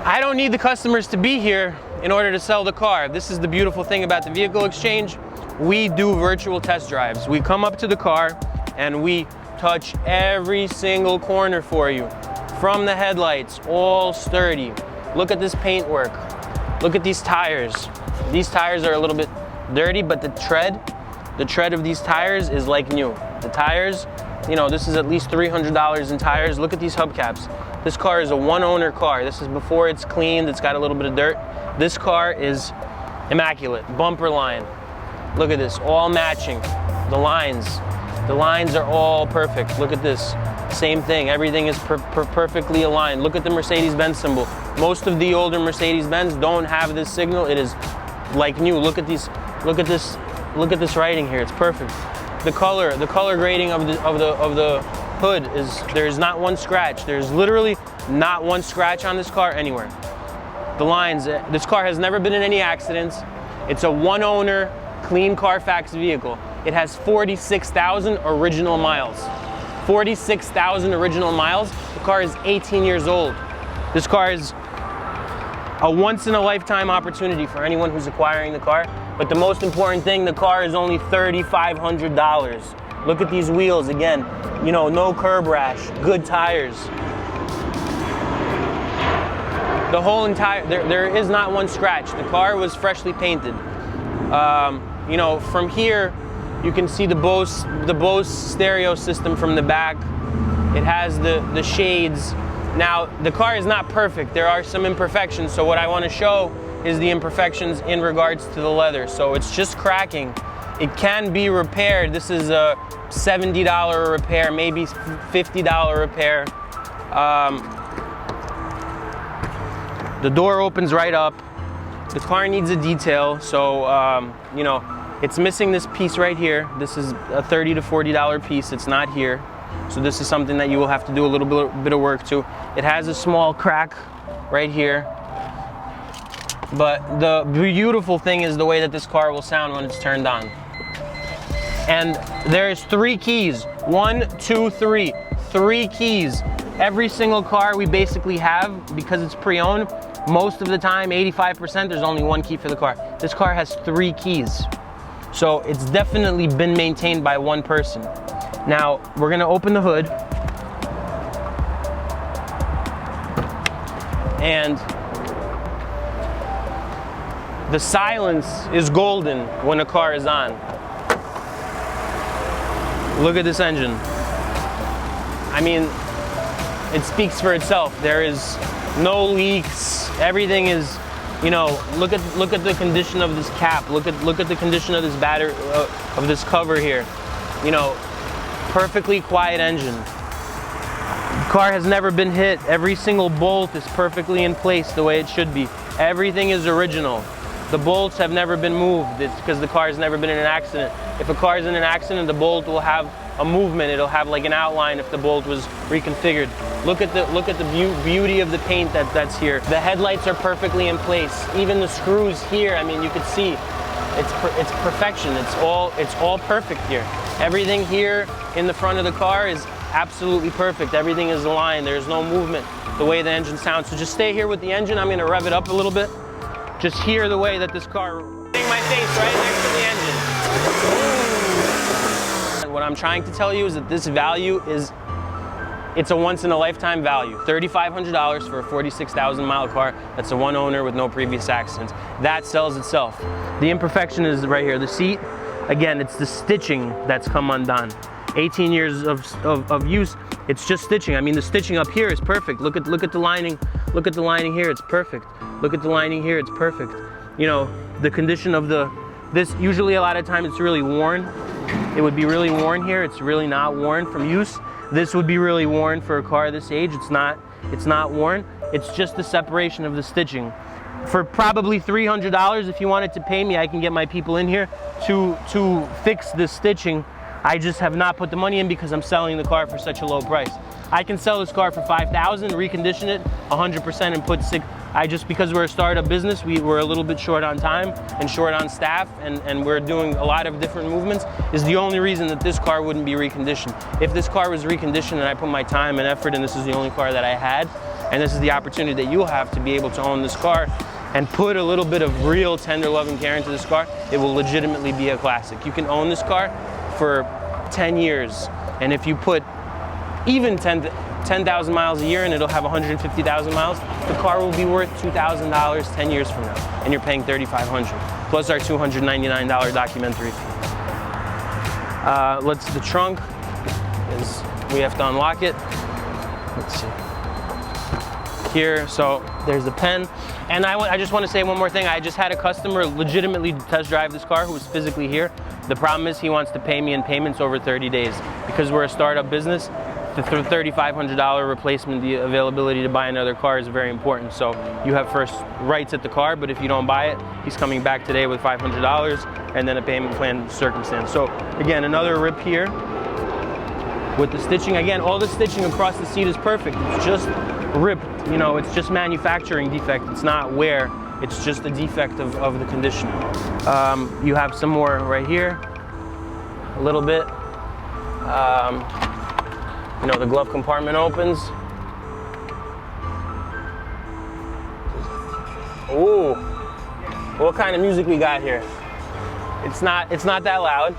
I don't need the customers to be here in order to sell the car. This is the beautiful thing about the vehicle exchange. We do virtual test drives. We come up to the car and we touch every single corner for you. From the headlights, all sturdy. Look at this paintwork. Look at these tires. These tires are a little bit dirty, but the tread of these tires is like new. The tires, you know, this is at least $300 in tires. Look at these hubcaps. This car is a one-owner car. This is before it's cleaned, it's got a little bit of dirt. This car is immaculate. Bumper line. Look at this, all matching. The lines are all perfect. Look at this, same thing. Everything is perfectly aligned. Look at the Mercedes-Benz symbol. Most of the older Mercedes-Benz don't have this signal. It is like new. Look at these, look at this writing here. It's perfect. The color grading of the hood is, there's not one scratch. There's literally not one scratch on this car anywhere. The lines, this car has never been in any accidents. It's a one-owner, clean Carfax vehicle. It has 46,000 original miles. 46,000 original miles. The car is 18 years old. This car is a once-in-a-lifetime opportunity for anyone who's acquiring the car. But the most important thing, the car is only $3,500. Look at these wheels again. You know, no curb rash, good tires. The whole entire, there is not one scratch. The car was freshly painted. You know, from here, you can see the Bose stereo system from the back. It has the shades. Now, the car is not perfect. There are some imperfections. So what I want to show is the imperfections in regards to the leather. So it's just cracking. It can be repaired. This is a $70 repair, maybe $50 repair. The door opens right up. The car needs a detail, so you know, it's missing this piece right here. This is a $30 to $40 piece. It's not here. So this is something that you will have to do a little bit of work to. It has a small crack right here. But the beautiful thing is the way that this car will sound when it's turned on. And there's 3 keys. 1, 2, 3. 3 keys. Every single car we basically have, because it's pre-owned, most of the time, 85%, there's only 1 key for the car. This car has 3 keys. So it's definitely been maintained by one person. Now, we're gonna open the hood. And the silence is golden when a car is on. Look at this engine. I mean, it speaks for itself. There is no leaks. Everything is, you know, look at the condition of this cap. Look at the condition of this battery, of this cover here. You know, perfectly quiet engine. The car has never been hit. Every single bolt is perfectly in place the way it should be. Everything is original. The bolts have never been moved. It's because the car has never been in an accident. If a car is in an accident, the bolt will have a movement. It'll have like an outline if the bolt was reconfigured. Look at the beauty of the paint that's here. The headlights are perfectly in place. Even the screws here, I mean, you could see it's perfection. It's all perfect here. Everything here in the front of the car is absolutely perfect. Everything is aligned. There's no movement. The way the engine sounds. So just stay here with the engine. I'm going to rev it up a little bit. Just hear the way that this car, my face right next to the engine. What I'm trying to tell you is that this value is, it's a once in a lifetime value. $3,500 for a 46,000 mile car. That's a one owner with no previous accidents. That sells itself. The imperfection is right here. The seat, again, it's the stitching that's come undone. 18 years of use, it's just stitching. I mean, the stitching up here is perfect. Look at the lining. Look at the lining here, it's perfect. Look at the lining here, it's perfect. You know, the condition of this, usually a lot of time it's really worn. It would be really worn here. It's really not worn from use. This would be really worn for a car this age. It's not worn. It's just the separation of the stitching. For probably $300, if you wanted to pay me, I can get my people in here to fix this stitching. I just have not put the money in because I'm selling the car for such a low price. I can sell this car for $5,000, recondition it 100% and because we're a startup business, we're a little bit short on time and short on staff, and we're doing a lot of different movements, is the only reason that this car wouldn't be reconditioned. If this car was reconditioned and I put my time and effort, and this is the only car that I had, and this is the opportunity that you'll have to be able to own this car and put a little bit of real tender love and care into this car, it will legitimately be a classic. You can own this car for 10 years, and if you put even 10,000 miles a year and it'll have 150,000 miles, the car will be worth $2,000 10 years from now, and you're paying $3,500 plus our $299 documentary fee. The trunk is, we have to unlock it. Let's see. Here, so there's the pen. And I just want to say one more thing. I just had a customer legitimately test drive this car who was physically here. The problem is he wants to pay me in payments over 30 days. Because we're a startup business, the $3,500 replacement, the availability to buy another car is very important. So you have first rights at the car, but if you don't buy it, he's coming back today with $500 and then a payment plan circumstance. So again, another rip here with the stitching. Again, all the stitching across the seat is perfect. It's just ripped, you know, it's just manufacturing defect. It's not wear, it's just a defect of the condition. You have some more right here, a little bit. You know, the glove compartment opens. Ooh, what kind of music we got here? It's not that loud.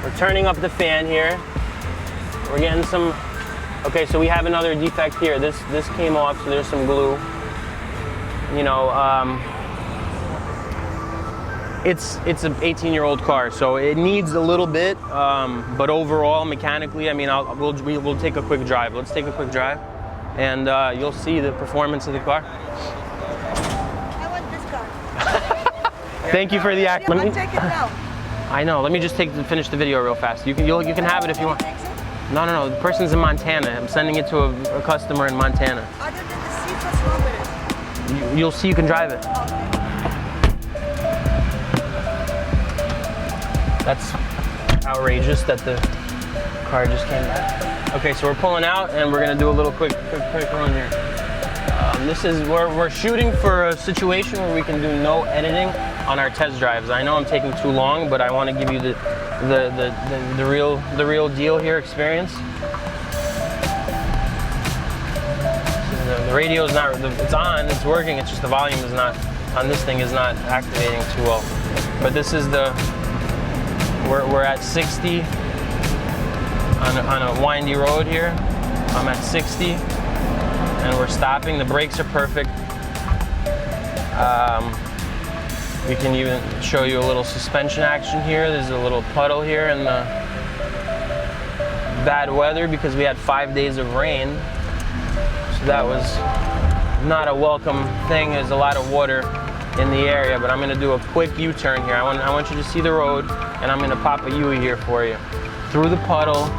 We're turning up the fan here. We're getting some, okay, so we have another defect here. This came off, so there's some glue. You know, it's an 18-year-old car, so it needs a little bit, but overall, mechanically, I mean, we'll take a quick drive. Let's take a quick drive, and you'll see the performance of the car. I want this car. Thank you for the act. I'll take it now. I know. Let me just finish the video real fast. You can have it if you want. No. The person's in Montana. I'm sending it to a customer in Montana. Other than the seat, what's wrong with it? You'll see. You can drive it. That's outrageous that the car just came back. Okay, so we're pulling out and we're gonna do a little quick run here. We're shooting for a situation where we can do no editing on our test drives. I know I'm taking too long, but I want to give you the real deal here experience. The radio is not, it's on, it's working, it's just the volume is not, on this thing is not activating too well. But this is we're at 60 on a windy road here. I'm at 60 and we're stopping. The brakes are perfect. We can even show you a little suspension action here. There's a little puddle here in the bad weather because we had 5 days of rain. So that was not a welcome thing. There's a lot of water in the area, but I'm gonna do a quick U-turn here. I want you to see the road, and I'm gonna pop a U-ey here for you. Through the puddle,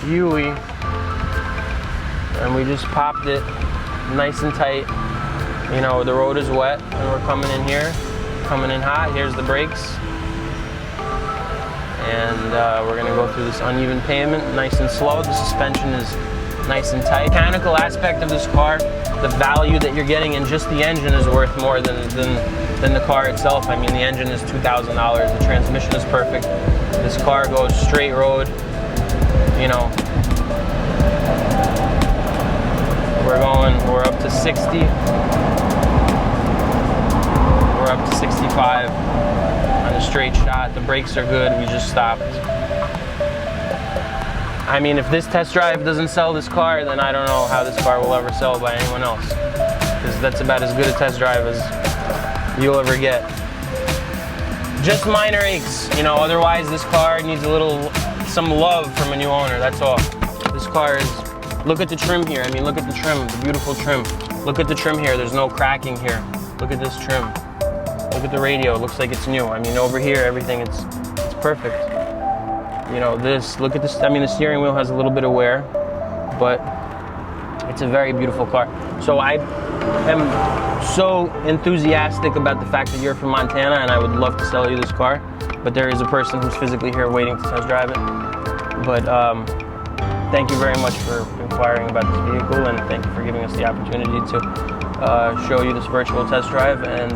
U-ey, and we just popped it nice and tight. You know, the road is wet, and we're coming in here, coming in hot. Here's the brakes. And we're gonna go through this uneven pavement, nice and slow. The suspension is nice and tight. The mechanical aspect of this car, the value that you're getting in just the engine is worth more than the car itself. I mean, the engine is $2,000. The transmission is perfect. This car goes straight road. You know, we're up to 60. We're up to 65 on a straight shot. The brakes are good. We just stopped. I mean, if this test drive doesn't sell this car, then I don't know how this car will ever sell by anyone else. Because that's about as good a test drive as you'll ever get. Just minor aches, you know, otherwise this car needs some love from a new owner, that's all. This car is, look at the trim here. I mean, look at the trim, the beautiful trim. Look at the trim here, there's no cracking here. Look at this trim. Look at the radio, it looks like it's new. I mean, over here, everything, it's perfect. You know, look at this, I mean, the steering wheel has a little bit of wear, but it's a very beautiful car. So I am so enthusiastic about the fact that you're from Montana, and I would love to sell you this car, but there is a person who's physically here waiting to test drive it. But thank you very much for inquiring about this vehicle, and thank you for giving us the opportunity to show you this virtual test drive. And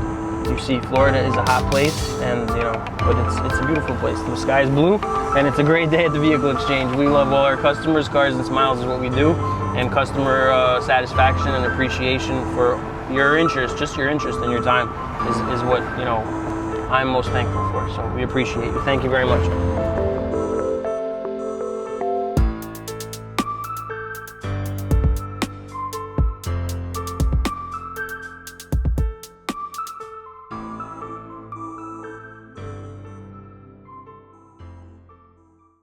you see, Florida is a hot place, and but it's a beautiful place. The sky is blue, and it's a great day at the Vehicle Exchange. We love all our customers. Cars and Smiles is what we do, and customer satisfaction and appreciation for your interest, just your interest and your time, is what I'm most thankful for. So we appreciate you. Thank you very much.